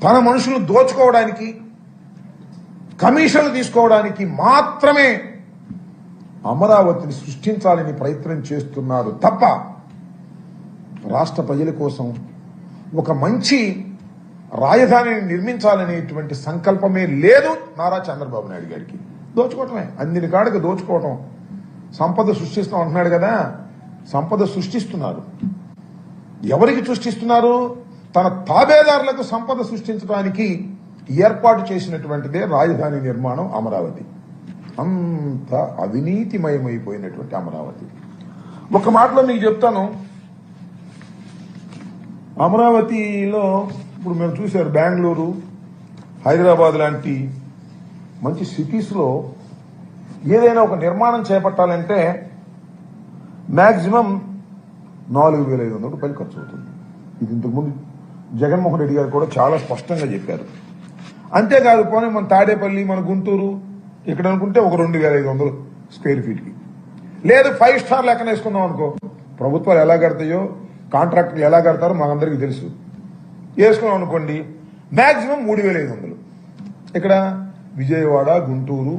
తన మనుషులను దోచుకోవడానికి, కమిషన్లు తీసుకోవడానికి మాత్రమే అమరావతిని సృష్టించాలని ప్రయత్నం చేస్తున్నారు తప్ప రాష్ట్ర ప్రజల కోసం ఒక మంచి రాజధానిని నిర్మించాలనేటువంటి సంకల్పమే లేదు నారా చంద్రబాబు నాయుడు గారికి. దోచుకోవటమే, అందిన కాడికి దోచుకోవటం. సంపద సృష్టిస్తాం అంటున్నాడు కదా, సంపద సృష్టిస్తున్నారు. ఎవరికి సృష్టిస్తున్నారు? తన తాబేదారులకు సంపద సృష్టించడానికి ఏర్పాటు చేసినటువంటిదే రాజధాని నిర్మాణం అమరావతి. అంత అవినీతిమయమైపోయినటువంటి అమరావతి. ఒక మాటలో మీకు చెప్తాను, అమరావతిలో ఇప్పుడు మేము చూశారు, బెంగళూరు, హైదరాబాద్ లాంటి మంచి సిటీస్లో ఏదైనా ఒక నిర్మాణం చేపట్టాలంటే మ్యాక్సిమం 4,500 రూపాయలు ఖర్చు అవుతుంది. ఇది ఇంతకుముందు జగన్మోహన్ రెడ్డి గారు కూడా చాలా స్పష్టంగా చెప్పారు. అంతేకాదు, పోనీ మన తాడేపల్లి, మన గుంటూరు ఇక్కడ అనుకుంటే ఒక 2,500 స్క్వేర్ ఫీట్కి, లేదు 5 స్టార్ లెక్కన వేసుకుందాం అనుకో, ప్రభుత్వాలు ఎలా కడతాయో కాంట్రాక్టర్లు ఎలా కడతారో మాకందరికీ తెలుసు. వేసుకున్నాం అనుకోండి మ్యాక్సిమం 3,500. ఇక్కడ విజయవాడ, గుంటూరు,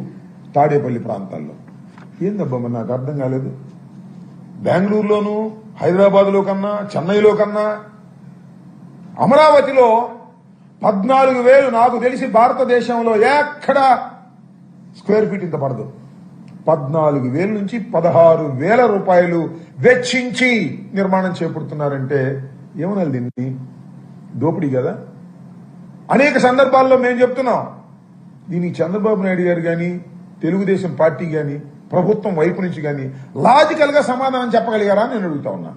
తాడేపల్లి ప్రాంతాల్లో. ఏందబ్బా మరి నాకు అర్థం కాలేదు. బెంగళూరులోను, హైదరాబాద్లో కన్నా, చెన్నైలో కన్నా అమరావతిలో 14,000 నాకు తెలిసి భారతదేశంలో ఎక్కడ స్క్వేర్ ఫీట్ ఇంత పడదు. 14,000 నుంచి 16,000 రూపాయలు వెచ్చించి నిర్మాణం చేపడుతున్నారంటే ఏమనాలి దీన్ని? దోపిడీ కదా. అనేక సందర్భాల్లో మేము చెప్తున్నాం, దీనికి చంద్రబాబు నాయుడు గారు కానీ, తెలుగుదేశం పార్టీ కానీ, ప్రభుత్వం వైపు నుంచి కానీ లాజికల్ గా సమాధానం చెప్పగలిగారా నేను అడుగుతా ఉన్నా.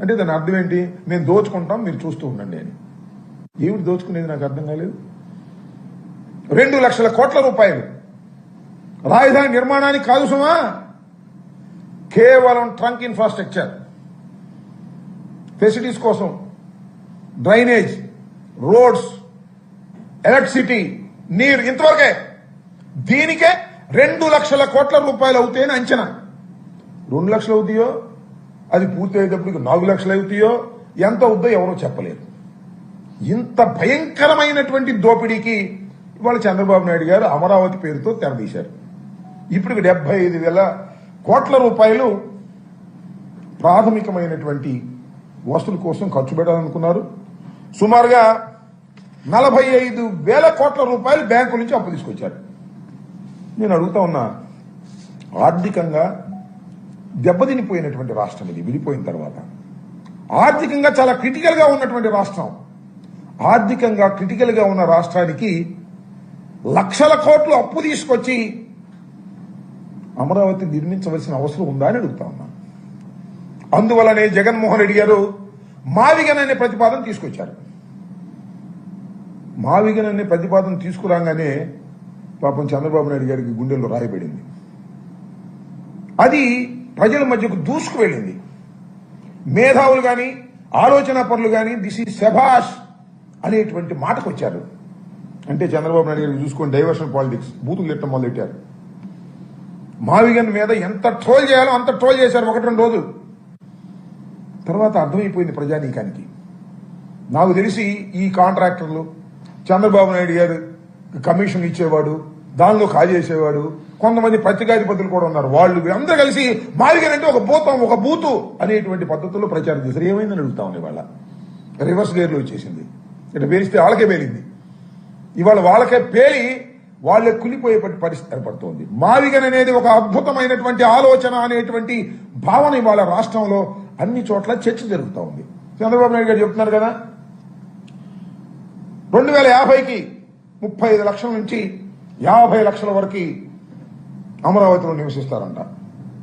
అంటే దాని అర్థం ఏంటి? మేము దోచుకుంటాం, మీరు చూస్తూ ఉండండి అని. ఏమిటి దోచుకునేది నాకు అర్థం కాలేదు. 2 లక్షల కోట్ల రూపాయలు రాజధాని నిర్మాణానికి కాదు సుమా, కేవలం ట్రంక్ ఇన్ఫ్రాస్ట్రక్చర్ ఫెసిలిటీస్ కోసం, డ్రైనేజ్, రోడ్స్, ఎలక్ట్రిసిటీ, నీరు, ఇంతవరకే. దీనికే 2 లక్షల కోట్ల రూపాయలు అవుతాయని అంచనా. 2 లక్షలు అవుతాయో, అది పూర్తి అయ్యేటప్పటికి 4 లక్షలు అవుతాయో, ఎంత అవుద్దో ఎవరో చెప్పలేరు. ఇంత భయంకరమైనటువంటి దోపిడీకి ఇవాళ చంద్రబాబు నాయుడు గారు అమరావతి పేరుతో తెరదీశారు. ఇప్పటికి 75,000 కోట్ల రూపాయలు ప్రాథమికమైనటువంటి వస్తువుల కోసం ఖర్చు పెట్టాలనుకున్నారు. సుమారుగా 45,000 కోట్ల రూపాయలు బ్యాంకు నుంచి అప్పు తీసుకొచ్చారు. నేను అడుగుతా ఉన్నా, ఆర్థికంగా దెబ్బతినిపోయినటువంటి రాష్ట్రం ఇది. విడిపోయిన తర్వాత ఆర్థికంగా చాలా క్రిటికల్ గా ఉన్నటువంటి రాష్ట్రం. ఆర్థికంగా క్రిటికల్ గా ఉన్న రాష్ట్రానికి లక్షల కోట్లు అప్పు తీసుకొచ్చి అమరావతి నిర్మించవలసిన అవసరం ఉందా అని అడుగుతా ఉన్నా. అందువల్లనే జగన్మోహన్ రెడ్డి గారు మావిగన్ అనే ప్రతిపాదన తీసుకొచ్చారు. మావిగన్ అనే ప్రతిపాదన తీసుకురాగానే పాపం చంద్రబాబు నాయుడు గారికి గుండెల్లో రాయబడింది. అది ప్రజల మధ్యకు దూసుకు వెళ్ళింది. మేధావులు కానీ, ఆలోచన పరులు కానీ దిస్ ఈజ్ శభాష్ అనేటువంటి మాటకు వచ్చారు. అంటే చంద్రబాబు నాయుడు గారికి చూసుకొని డైవర్షన్ పాలిటిక్స్, బూతులు తిట్టడం మొదలెట్టారు. మావిగన్ మీద ఎంత ట్రోల్ చేయాలో అంత ట్రోల్ చేశారు 1-2 రోజులు. తర్వాత అర్థమైపోయింది ప్రజానీకానికి. నాకు తెలిసి ఈ కాంట్రాక్టర్లు, చంద్రబాబు నాయుడు గారు కమిషన్ ఇచ్చేవాడు, దానిలో కాజేసేవాడు, కొంతమంది పత్రికాధిపతులు కూడా ఉన్నారు. వాళ్ళు అందరూ కలిసి మావిగన్ అంటే ఒక బూతు అనేటువంటి పద్ధతుల్లో ప్రచారం చేశారు. ఏమైందని అడుగుతా ఉన్నాయి. వాళ్ళ రివర్స్ గేర్లో వచ్చేసింది. ఇట్లా పేలిస్తే వాళ్ళకే పేలింది. ఇవాళ వాళ్ళకే పేలి వాళ్లే కులిపోయే పరిస్థితి ఏర్పడుతోంది. మావిగన్ అనేది ఒక అద్భుతమైనటువంటి ఆలోచన అనేటువంటి భావన ఇవాళ రాష్ట్రంలో అన్ని చోట్ల చర్చ జరుగుతూ ఉంది. చంద్రబాబు నాయుడు గారు చెప్తున్నారు కదా, 2050కి 35 లక్షల నుంచి 50 లక్షల వరకు అమరావతిలో నివసిస్తారంట.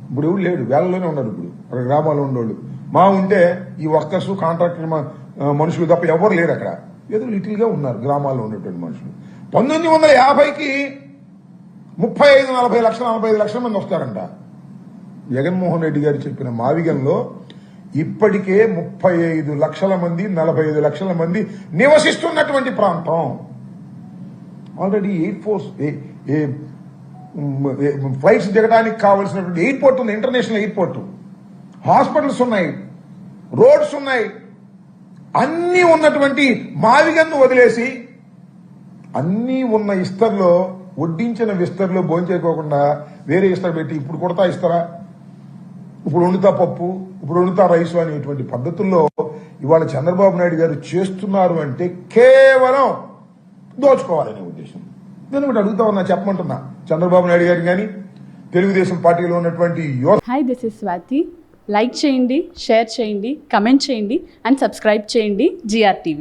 ఇప్పుడు ఎవరు లేడు, వేలలోనే ఉన్నారు. ఇప్పుడు అక్కడ గ్రామాల్లో ఉండేవాళ్ళు మా ఉంటే ఈ వర్కర్స్, కాంట్రాక్టర్ మనుషులు తప్ప ఎవరు లేరు అక్కడ. ఏదో లిటిల్ గా ఉన్నారు గ్రామాల్లో ఉండేటువంటి మనుషులు. 1950కి 35-40 లక్షల 45 లక్షల మంది వస్తారంట. జగన్మోహన్ రెడ్డి గారు చెప్పిన మావిగన్లో ఇప్పటికే 35 లక్షల మంది, 45 లక్షల మంది నివసిస్తున్నటువంటి ప్రాంతం. ఆల్రెడీ ఎయిర్ ఫోర్స్ ఫ్లైట్స్ దిగడానికి కావాల్సినటువంటి ఎయిర్పోర్ట్ ఉంది, ఇంటర్నేషనల్ ఎయిర్పోర్ట్, హాస్పిటల్స్ ఉన్నాయి, రోడ్స్ ఉన్నాయి. అన్ని ఉన్నటువంటి మావిగన్ను వదిలేసి అన్నీ ఉన్న ఇస్తర్లో వడ్డించిన విస్తర్లో భోంచేయకోకుండా వేరే ఇస్తర్ పెట్టి ఇప్పుడు కొడతా ఇస్తారా, ఇప్పుడు వండుతా పప్పు, ఇప్పుడు వండుతా రైసు అనేటువంటి పద్ధతుల్లో ఇవాళ చంద్రబాబు నాయుడు గారు చేస్తున్నారు అంటే కేవలం దోచుకోవాలనే ఉద్దేశం. నేను ఒకటి అడుగుతా ఉన్నా, చెప్పమంటున్నా చంద్రబాబు నాయుడు గారిని కానీ తెలుగుదేశం పార్టీలో ఉన్నటువంటి యువత. Hi, this is Swathi. Like చేయండి, షేర్ చేయండి, కమెంట్ చేయండి అండ్ సబ్స్క్రైబ్ చేయండి GRTV.